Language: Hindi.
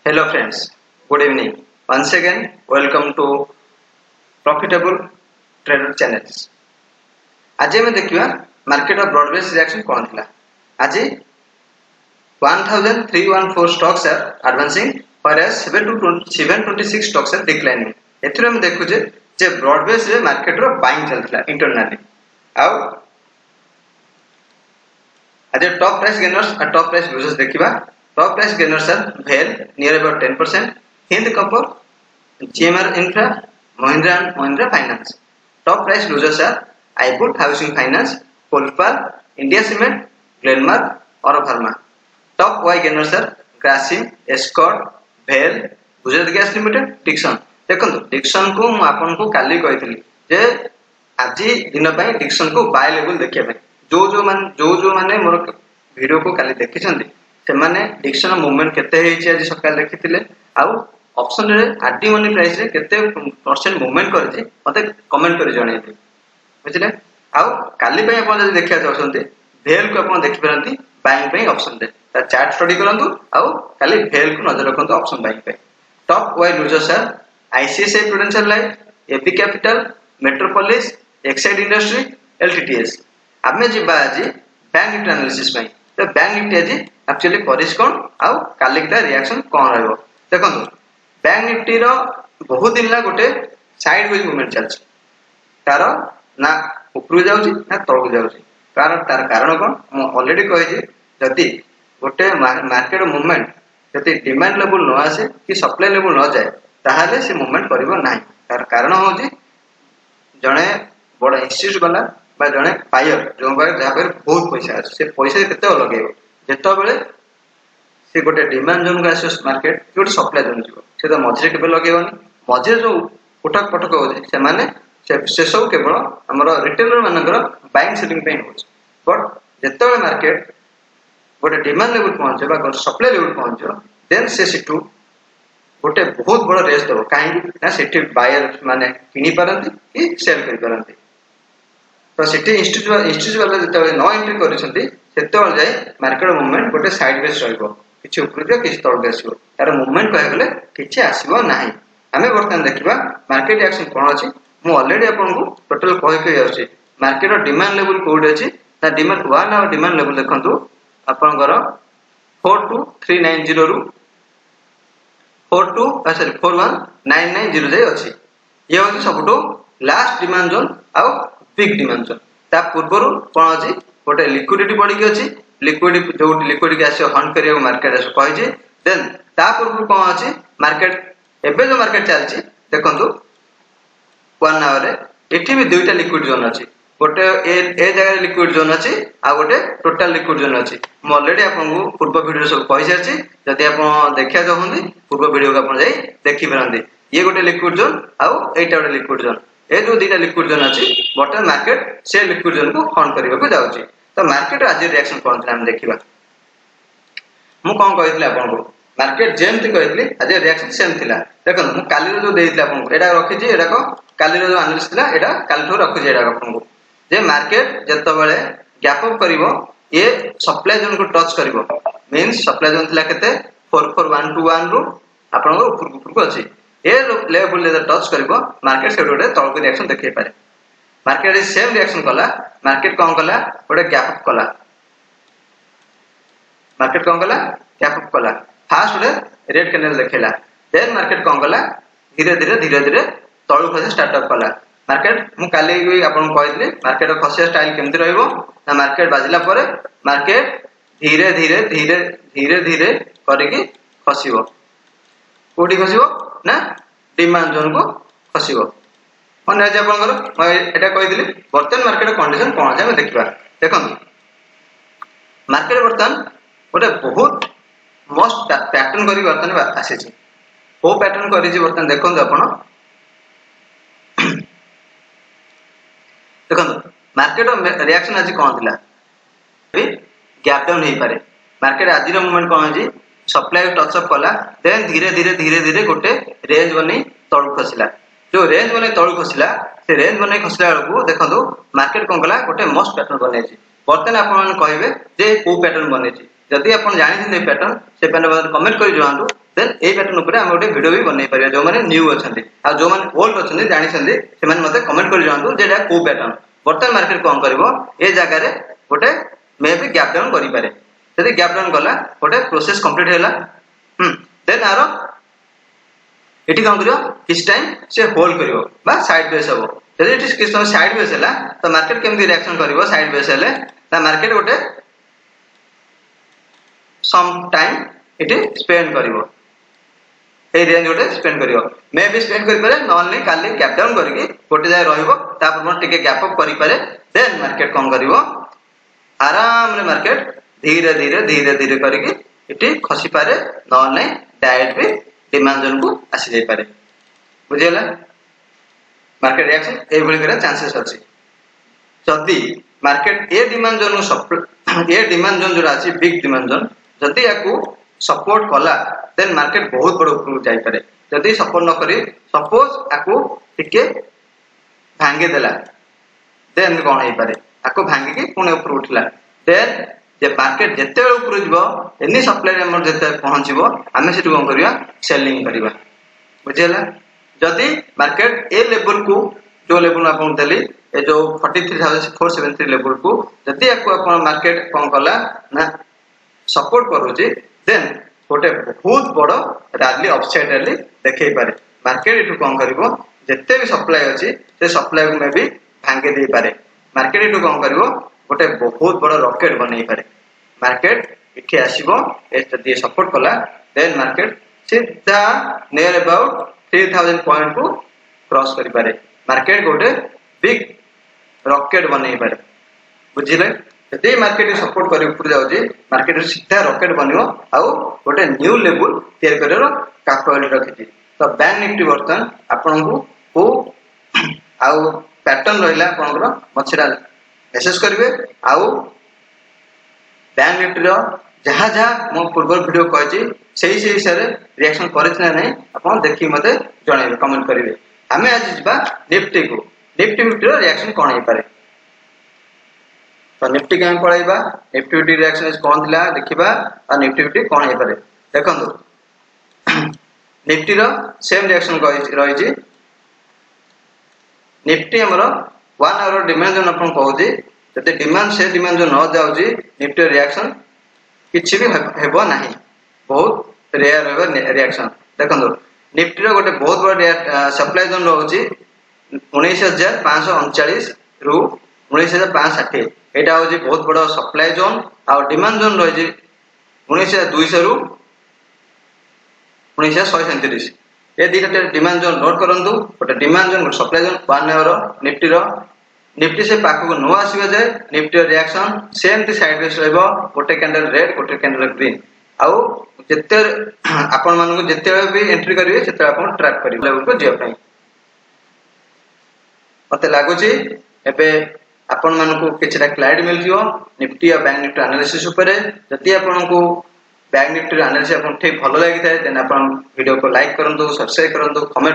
Hello friends, good evening. Once again, welcome to Profitable Trader channels. आज हम देखिए market of broad based reaction कौन थिला. आज 1314 stocks are advancing whereas 726 stocks are declining. एथरे हम देखु जे ब्रॉड बेस्ड रे मार्केट रो बाइंग चलथिला इंटरनली. आउ आज टॉप प्राइस गेनर्स और टॉप प्राइस लूजर्स देखिबा. टॉप प्राइस गेनर्स आर भेल near about 10%, Hind Copper, GMR Infra, Mahindra Finance. Top price losers are iBoot Housing Finance, Polpar, India Cement, Glenmark, Oro Pharma. Top Y gainers are Grasim, Escort, Bhel, Gujarat Gas Limited, Dixon. देखो Dixon को मु आपन को काली कहितली जे आजि दिन पय Dixon को बाय लेवल देखिया पे जो माने मोर वीडियो को काली देखि छथि से माने Dixon मूवमेंट केते हेछि आज सकाळ देखिथिले आउ ऑप्शन रे आरडी मनी प्राइस रे केते परसेंट मूवमेंट करछि मते कमेंट करि जणाइबे बुझिले. आउ काली पय आपण जदि देखिया चाहछन्ते भेल को आपण देखि परंती बाइंग पय ऑप्शन दे ता चार्ट स्टडी करंतु आउ काली भेल को नजर रखंतु ऑप्शन बाइंग पय. टॉप वाई losers are ICICI Prudential Life, AB Capital, Metropolis, Exide Industry, LTTS. आमे जिबा आज बैंक निफ्टी एनालिसिस पय. तो बैंक निफ्टी आज एक्चुअली करिस कोन आउ काली का रिएक्शन कोन रहबो देखंतु. बैंक निफ्टी रो बहुत दिन ला गोटे साइड वेज मूवमेंट चलछ. तार ना ऊपर जाउची ना तळକୁ जाउची. तार कारण कोन म ऑलरेडी कहि जे जति गोटे मार्केट मूवमेंट जति डिमांड लेवल न आसे कि सप्लाई लेवल न जाए ताहाले से मूवमेंट करिवो नाही. तार कारण होची जणे बड़ इंस्टीट्यूट वाला बा जणे पायर जो जहा पर बहुत पैसा আছে से पैसा केते लगेबो जेतो बेले से गोटे डिमांड जोन का आसे मार्केट गोटे सप्लाई जोन जीवो से तो मझरे केबे लगेबोनी. मझरे जो उठक पटक होची से माने से सब केवल हमर रिटेलर मानकर बाइंग सेटिंग पे होची. बट जेतो बेले मार्केट गोटे डिमांड लेवल पहुंचे बा सप्लाई लेवल पहुंचो देन से सिटू गोटे बहुत बड़ रेस दो काहे ना सेठी बायर माने किनी परंती कि सेल करि परंती. तो सेठी इंस्टीट्यूट वाला जते नो एंट्री करिसंती सेते वाला जाय मार्केट मूवमेंट गोटे साइड वेज रहइबो किछि ऊपर जे किछि तळ आसीबो. तार मूवमेंट कहै गेले किछि आसीबो नाही. हमें वर्तमान देखिबा मार्केट एक्शन कोन अछि. मु ऑलरेडी आपन को टोटल कहि के अछि मार्केट रो डिमांड लेवल कोड अछि. ता डिमांड 1 और डिमांड लेवल देखंतु आपन घर 42390 रु 41990 जाय अछि. ये होछि सबटो लास्ट डिमांड जोन आउ बिग डिमांड जोन. ता पूर्वरु कोन अछि गोटे लिक्विडिटी बढी के अछि. लिक्विडिटी जो लिक्विडिटी आसे हंट करिया मार्केट आसे कहै छै. देन ता पूर्वरु कोन अछि मार्केट एबे जो मार्केट चलछि देखंतु 1 आवर रे एठी भी दुईटा लिक्विड जोन अछि. गोटे ए जगह लिक्विड जोन अछि आ गोटे टोटल लिक्विड जोन अछि. म ऑलरेडी आपन को पूर्व वीडियो सब कहि सारछि. जदि आपन देखिया चाहंदी पूर्व वीडियो को आपन जाई देखि परंदी. ये गोटे लिक्विड जोन आ एटा गोटे लिक्विड जोन. ए जो दुईटा लिक्विड जोन अछि बर्तमान मार्केट से लिक्विड जोन को हंट करबा को जाउछि. तो मार्केट आज रिएक्शन कोन था हम देखिबा. मु कोन कहितले आपन को मार्केट जेमति कहितले आज रिएक्शन सेम थिला. देखन मु काली रो जो देइतले आपन को एडा रखि जे एडा को काली रो जो एनालिसिस थिला एडा काली ठो रखि जे एडा आपन को जे मार्केट जत्तो बेले गैप अप करिवो ये सप्लाई जोन को टच करिवो मींस सप्लाई जोन थिला केते 44121 रो आपन को ऊपर को अछि. ए लेवल ले टच करिवो मार्केट से गोटे तळको रिएक्शन देखै पारे. मार्केट सेम रिएक्शन कला. मार्केट कोन कला गोटे गैप अप कला. मार्केट कोन कला गैप अप कला. फास्ट रे रेड कैंडल देखैला. देन मार्केट कोन कला धीरे धीरे तळु खसे स्टार्ट अप कला. मार्केट मु काली भी आपन कहितले मार्केट खसे स्टाइल केमति रहइबो ना मार्केट बाजिला परे मार्केट धीरे धीरे करिकि खसिबो. कोडी खसिबो ना डिमांड जोन को खसिबो. मन राजा आपनकर म एटा कहितले वर्तमान मार्केट कंडीशन कोन छै हम देखिबा. देखन मार्केट वर्तमान गोटे बहुत मस्ट पैटर्न करी वर्तमान आसे छै. ओ पैटर्न करी जे वर्तमान देखन आपन देखो मार्केट रिएक्शन आज कौन थिला गैप डाउन हो पारे. मार्केट आज मूवमेंट कौन अछि सप्लाई टच अप कला. देन धीरे धीरे गोटे रेंज बनै तळ खसिला. जो रेंज बनै तळ खसिला से रेंज बनै खसिला को देखंतु मार्केट कोन कला गोटे मस्ट पैटर्न बनै अछि. वर्तमान आपन कहबे जे को पैटर्न बनै अछि जदि आप जानी पैटर्न से पैटर्न कमेंट कर जातु देन ए पैटर्न ऊपर हम गोटे वीडियो भी बनई पारे जो मैंने न्यू अच्छा आ जो मैंने ओल्ड अच्छा जानी से मत कमेंट कर जातु जेटा को पैटर्न बर्तमान मार्केट कौन कर ए जगह गोटे मे भी गैप डाउन करें जब गैप डाउन गला गोटे प्रोसेस कंप्लीट है देन आर ये कौन कर किस टाइम से होल्ड कर साइड बेस हम जब किस समय साइड बेस है तो मार्केट केमती रिएक्शन कर साइड बेस है मार्केट गोटे सम टाइम इट स्पेंड करिवो ए रेंज गोटे स्पेंड करिवो मे भी स्पेंड करि पारे नॉन नहीं काली गैप डाउन करके गोटे जाय रहइबो तापर मन टिके गैप अप करि पारे देन मार्केट कोन करिवो आराम रे मार्केट धीरे धीरे धीरे धीरे करके इटी खसी पारे नॉन नहीं डायरेक्ट भी डिमांड जोन को आसी जाय पारे बुझियला मार्केट रिएक्शन ए भली करे चांसेस अछि जदी market A demand zone A demand zone जो अछि बिग डिमांड जोन जदि याकू सपोर्ट कला देन मार्केट बहुत बड़ ऊपर जाई पारे जदि सपोर्ट न करी सपोज याकू टिके भांगे देला देन कोन होई पारे याकू भांगे की पुणे ऊपर उठला देन जे मार्केट जत्ते बेल ऊपर जिवो एनी सप्लाई अमाउंट जत्ते पहुंचीबो हमें सेटु कोन करिया सेलिंग करिवा बुझियला जदि मार्केट ए लेवल को जो लेवल अपन देली ए जो 43473 लेवल को जदि याकू अपन मार्केट कोन कला ना सपोर्ट करूची देन गोटे बहुत बड़ रैली अपसाइड रैली देखै पारे मार्केट इटु कोन करिवो जत्ते भी सप्लाई अछि से सप्लाई को में भी भांगे दे पारे मार्केट इटु कोन करिवो गोटे बहुत बड़ रॉकेट बनै पारे मार्केट इठी आसीबो ए जदि सपोर्ट कला देन मार्केट सीधा नियर अबाउट 3000 पॉइंट को क्रॉस करि पारे मार्केट गोटे बिग रॉकेट बनै पारे बुझिले जदि मार्केट सपोर्ट करी ऊपर जाउची मार्केट सीधा रॉकेट बनिवो आउ गोटे न्यू लेवल तैयार कररो कैपेबिलिटी रखिची तो बैंक निफ्टी वर्तन आपन को आउ पैटर्न रहिला आपनकर मछरा मेसेज करिवे आउ बैंक निफ्टी रो जहा जहा मो पूर्व वीडियो कहची सही सही हिसाब रे रिएक्शन करछ ना नहीं आपन देखि मते जणाइबे कमेंट करिवे हमें आज जिबा निफ्टी को निफ्टी रो रिएक्शन कोन हे पारे तो निफ्टी के पळाइबा निफ्टी रिएक्शन कोन थिला देखिबा आ निफ्टी कोन हे पारे देखंतु निफ्टी रो सेम रिएक्शन रहिची निफ्टी हमरो 1 आवर डिमांड जोन अपन कहूची जते डिमांड से डिमांड जो न जाउची निफ्टी रिएक्शन किछि भी हेबो नाही बहुत रेयर हेबो रिएक्शन देखंतु निफ्टी रो गोटे बहुत बड़ सप्लाई जोन रहउची 19539 रु 19560 एटा होची बहुत बड़ सप्लाई जोन आ डिमांड जोन रहिची 19200 रु 197 ए दीटा डिमांड जोन नोट करंतु गोटे डिमांड जोन गोटे सप्लाई जोन 1 आवर निफ्टी से पाखु को नो आसीबे जे निफ्टी रिएक्शन सेम ती साइड वेज रहबो गोटे कैंडल रेड गोटे कैंडल ग्रीन आउ जत्ते आपन मानको जत्ते भी एंट्री करिवे सेते आपन ट्रैक करिवे लेवल को जे पई मते लागुची एबे आपन मानको किछटा क्लाइड मिलथियो निफ्टी या बैंक निफ्टी एनालिसिस ऊपर जति आपन को बैंक निफ्टी एनालिसिस आपन ठीक भलो लागि थाए देन आपन वीडियो को लाइक करंतु सब्सक्राइब करंतु कमेंट